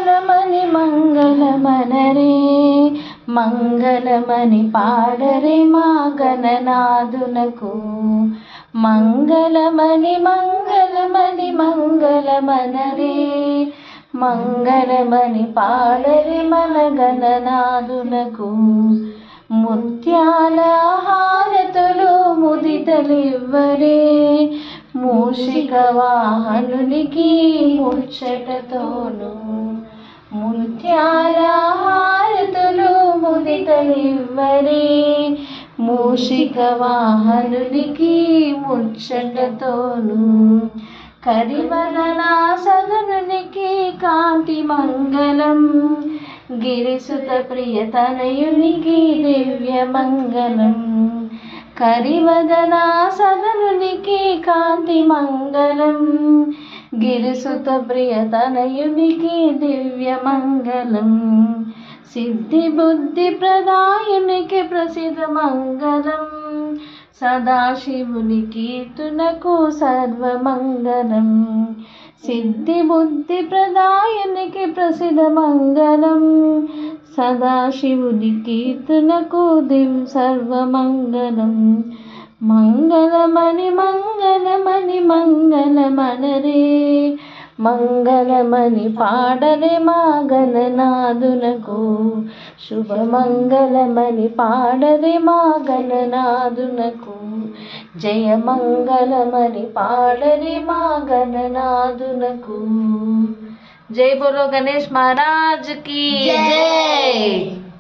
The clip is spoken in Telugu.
మంగళమని మంగళమనరే మంగళమని పాడరే మా గణనాథునకు మంగళమని మంగళమని మంగళమనరే మంగళమని పాడరే మన గణనాథునకు ముత్యాల హారతులు ముదితలివ్వరే మూషిక వాహనునికి ముచ్చటతోను ముత్యాల హారతులు ముదితలివ్వరే మూషిక వాహనునికి ముచ్చటతోను కరివదన సదనునికి కాంతి మంగళం గిరిసుత ప్రియతనయునికి దివ్య మంగళం కరివదన సదనునికి కాంతి మంగళం గిరిసుత ప్రియతనయునికి దివ్య మంగళం సిద్ధి బుద్ధి ప్రదాయునికి ప్రసిద్ధ మంగళం సదాశివుని కీర్తనకు సర్వమంగళం సిద్ధి బుద్ధి ప్రదాయునికి ప్రసిద్ధ మంగళం సదాశివుని కీర్తనకు సర్వమంగళం మంగళమని మంగళమని మంగళమనరే మంగళమని పాడరే మా గణనాథునకు శుభమంగళమని పాడరే మా గణనాథునకు జయ మంగళమని పాడరే మా గణనాథునకు జై బోలో గణేష్ महाराज की जय।